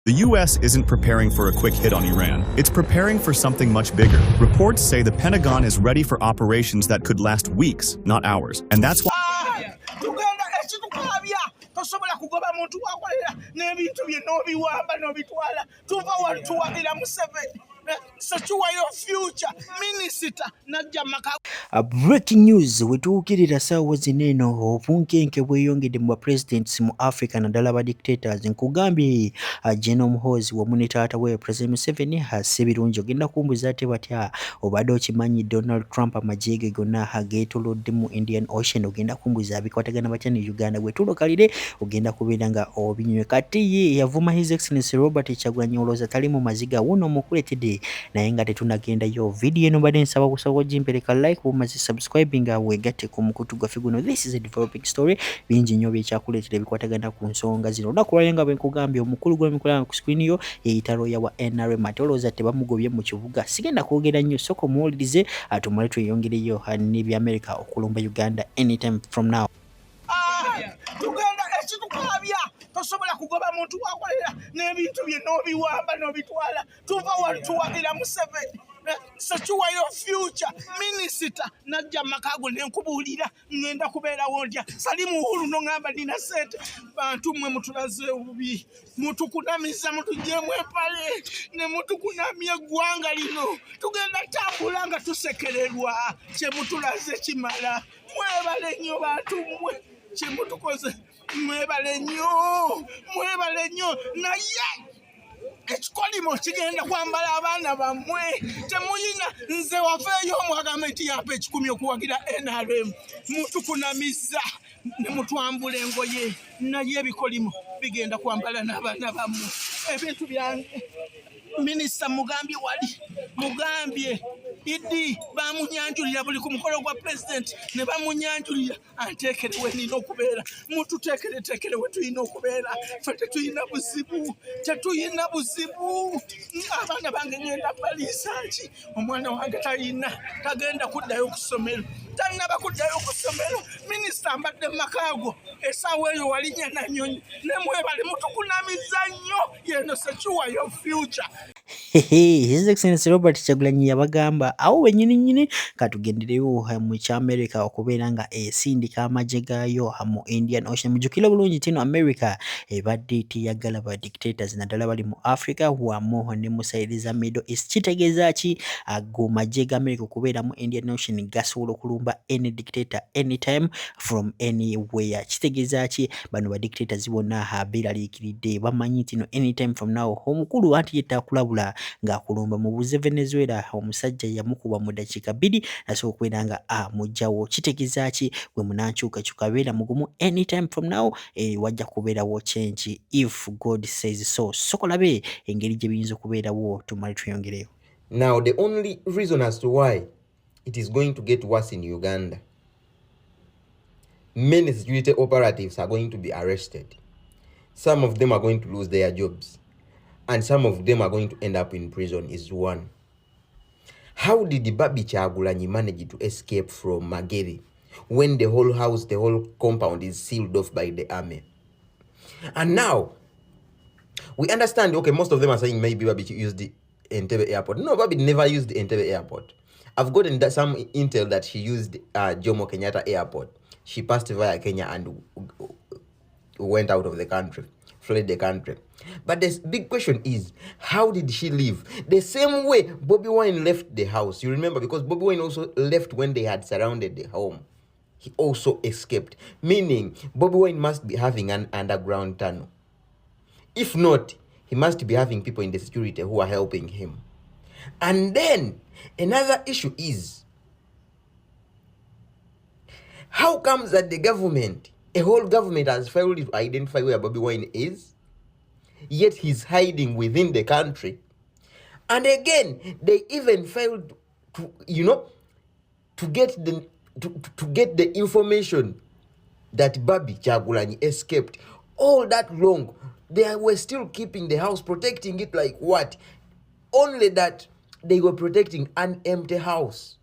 The U.S. isn't preparing for a quick hit on Iran. It's preparing for something much bigger. Reports say the Pentagon is ready for operations that could last weeks, not hours. And that's why... tosobola kugoba muntu wakolera n'ebintu bye n'obiwamba n'obitwala tuva watuwagira Museveni secure your future minister najja maka. Breaking news wetuukirira ssaawa zino obunkenke bweyongedde mu presidents mu Africa naddala ba dictators nkugambye General Muhoozi wamu ne taata we President Museveni si birungi ogenda kumbuza ate batya obadde okimanyi Donald Trump amagye ge gonna ageetoolodde mu Indian Ocean ogenda kumbuza abikwatagana batya ne Uganda bwe tulokalire ogenda kubeera nga obinywe kati ye yavuma His Excellency Robert Kyagulanyi olowooza tali mu maziga wuno omukuletedde naye nga tetunagendayo video eno badde nsaba kusaba gimpereka like bumaze subscribing weegatte ku mukutu gwaffe guno. This is a developing story bingi nnyo byekyakuleetera bikwatagana ku nsonga zino olunaku lwaleero nga bwe nkugambye omukulu gw'emikolano ku screen yo yeyita lawyer wa NRM ate olowooza tebamugobye mu kibuga sigenda kwogera nnyo sooka omuwulirize atumale tweyongereyo n'eby'America okulumba Uganda anytime from now. Tugenda ekitukabya tosobola kugoba muntu wakolera n'ebintu bye n'obiwamba n'obitwala tuva watuwagira Museveni secure your future minister najja makago nenkubuulira ngenda kubeerawo ndya Salimu Uhuru n'ongamba nina sente bantu mmwe mutulaze obubi mutukunamiza mutuggyemu empale ne mutukunamya eggwanga lino tugenda tambula nga tusekererwa kye mutulaze kimala mwebale nnyo bantu mmwe kyemutukoze mwebale nnyo naye ekikolimo kigenda kwambala abaana bammwe temuyina nze wafeeyo omwagamenti yapa ekikumi okuwagira NRM mutukunamiza ne mutwambula engoye naye ebikolimo bigenda kwambala n'abaana bammwe ebintu byange minisita mugambye Idi bamunyanjulira buli ku mukolo gwa president ne bamunyanjulira anteekerewe nina okubeera mututeekereteekerewe tulina okubeera fe tetuyina buzibu abaana bange ngenda baliisa ki omwana wange tagenda kuddayo ku ssomero talinaba kuddayo ku ssomero minisita mbadde makaago essaawa eyo walinnya nanyonyi nemwebale mutukunamiza nnyo yeno secure your future. His Excellency Robert Kyagulanyi yabagamba awo wennyini katugendereyo mu ky'America okubeera nga esindika amagye gaayo mu Indian Ocean. Mujjukira bulungi tino America ebadde teyagala ba dictators naddala bali mu Africa wamu ne mu sayidi za Middle East. Kitegeeza ki ago magye ga America okubeera mu Indian Ocean gasobola okulumba any dictator anytime from anywhere. Kitegeeza ki bano ba dictators bonna beeraliikiridde bamanyi tino anytime from now omukulu anti yetaakulabula ng'akulumba mubuze Venezuela omusajja yamukuba mu dakiika 2 nasobola okubeera nga amugyawo. Kitegeeza ki bwe munankyukakyuka beera mugumu anytime from now wajja kubeerawo change if God says so. Sokolabe engeri gye biyinza okubeerawo tumale tweyongereyo. Now the only reason as to why it is going to get worse in Uganda, many security operatives are going to be arrested. Some of them are going to lose their jobs. And some of them are going to end up in prison is one. How did Bobby Kyagulanyi manage to escape from Magere when the whole house, the whole compound is sealed off by the army? And now, we understand, okay, most of them are saying maybe Bobby used the Entebbe airport. No, Bobby never used the Entebbe airport. I've gotten some intel that she used Jomo Kenyatta airport. She passed via Kenya and went out of the country, fled the country. But the big question is, how did she leave? The same way Bobby Wine left the house. You remember, because Bobby Wine also left when they had surrounded the home. He also escaped. Meaning, Bobby Wine must be having an underground tunnel. If not, he must be having people in the security who are helping him. And then, another issue is, how comes that the government, a whole government has failed to identify where Bobby Wine is? Yet he's hiding within the country. And again, they even failed to, to get the information that Bobby Kyagulanyi escaped. All that long, they were still keeping the house, protecting it like what? Only that they were protecting an empty house.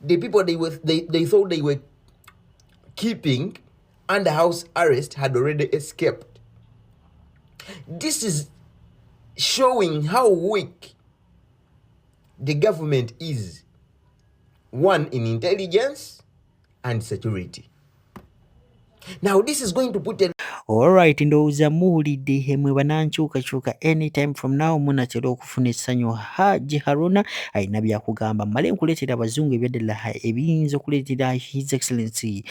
The people they thought they were keeping under house arrest had already escaped. This is showing how weak the government is, one, in intelligence and security. Now this is going to put a Alright, ndowooza muwulidde hemwe banankyukakyuka anytime from now munatera okufuna essanyu. Haji Haruna alina byakugamba. Mmale nkuleetera abazungu ebyaddala ebiyinza okuleetera His Excellency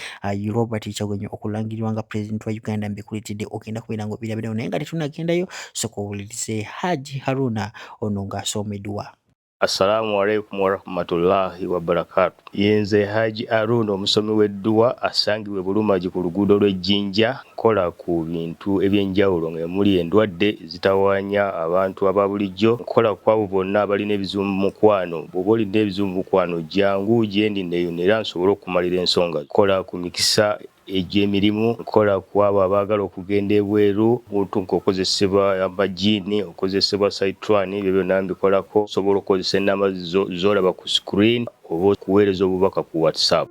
Robert Kyagulanyi okulangirirwa nga President wa Uganda mbikuleetedde ogenda kubeera ng'obirabirawo naye nga tetunnagendayo, sooka owulirize Haji Haruna ono ng'asoomeddwa. Assalamu alaikum warahmatullahi wabarakatuh. Yenze Haji Haruna omusomi w'edduwa asangibwe Bulumagi ku luguudo lw'Ejjinja, nkola ku bintu ebyenjawulo ng'emuli endwadde zitawaanya abantu aba bulijjo. Nkola ku abo bonna abalina ebizibu mu mukwano. Bw'oba olina ebizibu mu mukwano jangu gyendi neeyonera nsobole okumalira ensonga. Nkola ku mikisa egy'emirimu, nkola ku abo abaagala okugenda ebweru, muntu nk'okozesebwa amajiini, okozesebwa saitwani, ebyo byonna mbikolako. Osobola okukozesa ennamba z'olaba ku screen oba okuweereza obubaka ku WhatsApp.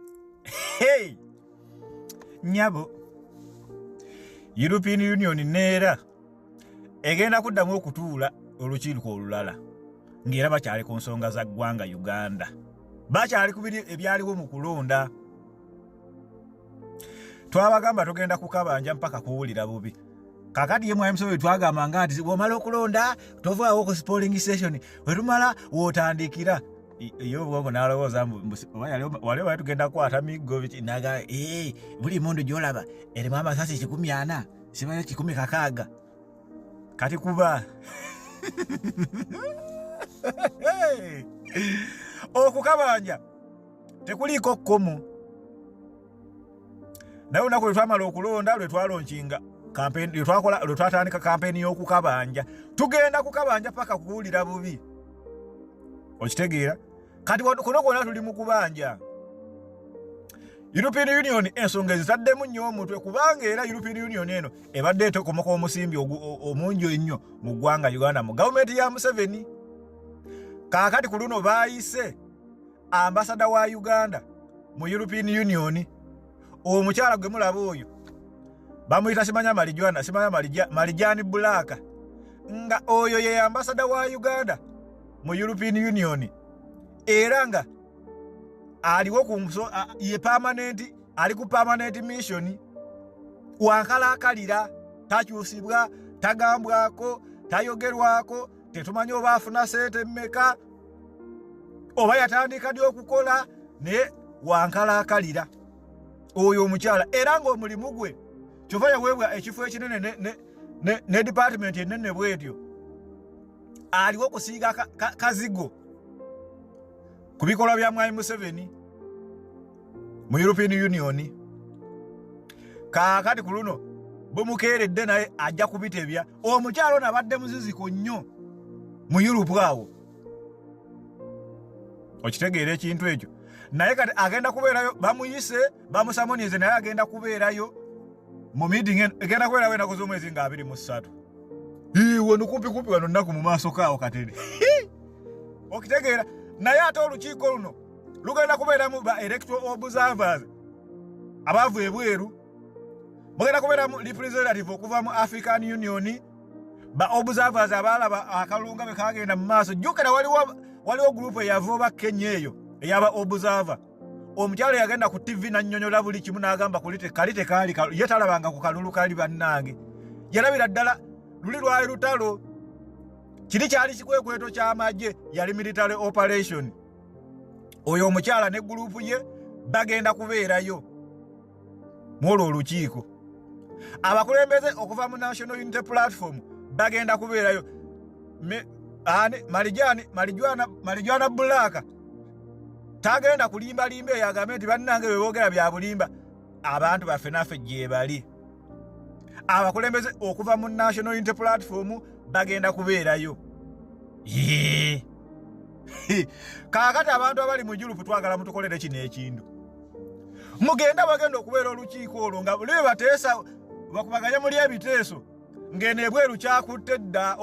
Hey! Nyabo, European Union neera egenda kuddamu okutuula olukiiko olulala ng'era bakyali ku nsonga za ggwanga Uganda. Bakyali ku biri ebyaliwo mu kulonda. Twabagamba tugenda kukabanja mpaka kuwulira bubi. Kakati yemwe ayimusobe twagamba nga ati bw'omala okulonda tovaawo ku polling station wetumala wotandikira. Iyo bwongo n'alowooza wali tugenda kukwata miggo naga buli mundu gy'olaba erimu amasasi 100 sibayo 160 kati kuba okukabanja tekuliiko kkomo. Naye olunaku lwe twamala okulonda lwe twalonkinga kampeni lwe twatandika kampeni y'okukabanja, tugenda kukabanja paka kuwulira bubi. Okitegeera? Kati kuno kwonna tuli mu kubanja. European Union ensonga ezitaddemu nnyo omutwe kubanga era European Union eno ebadde etekomoka omusimbi omungi ennyo mu ggwanga Uganda mu gavumenti ya Museveni. Kaakati ku luno baayise ambasada wa Uganda mu European Union. Omukyala gwe mulaba oyo bamuyita simanya Marijani Bulaka, nga oyo ye ambasada wa Uganda mu European Union era nga aliwo ye permanent, ali ku permanent mission. Wankalakalira, takyusibwa, tagambwako, tayogerwako, tetumanyi oba afuna sente mmeka oba yatandika ddi okukola, naye wankalakalira oyo omukyala era ng'omulimu gwe kyova yaweebwa ekifo ekinene ne department ennene bwetyo. Aliwo okusiiga kazigo ku bikolwa bya Mwami Museveni mu European Union. Kaakati ku luno bumukeeredde naye ajja kubitebya. Omukyala ono abadde muziziko nnyo mu Europe awo. Okitegeera ekintu ekyo. Naye kati agenda kubeerayo, bamuyise bamusamonize naye agenda kubeerayo mu meeting egenda kubeerayo ennaku z'omwezi nga 23. Wano kumpi wano nnaku mu maaso kaawo katene. Okitegeera? Naye ate olukiiko luno lugenda kubeeramu ba electoral observers abavu ebweru, mugenda kubeeramu representative okuva mu African Union, ba observers abalaba akalunga bwe kagenda mu maaso. Jjukira waliwo group eyava oba Kenya eyo eyaba observer. Omukyala yagenda ku TV nannyonnyola buli kimu n'agamba kulite kalite kaali ye talabanga ku kalulu kali bannange. Yalabira ddala luli lwali lutalo. Kiri kyali kikwekweto ky'amagye, yali military operation. Oyo omukyala ne group ye bagenda kubeerayo mwolwo olukiiko. Abakulembeze okuva mu National Unity Platform bagenda kubeerayo. Marijana Bulaka tagenda kulimba eyagambe nti bannange bwe boogera bya bulimba. Abantu baffe naffe gye bali. Abakulembeze okuva mu National Unity Platform bagenda kubeerayo. Kaakati abantu abali mu Europe twagala mutukolere kino ekintu. Bagenda okubeera olukiiko olwo nga buli bateesa bakubaganya muli ebiteeso ng'eno ebweru kyakutte dda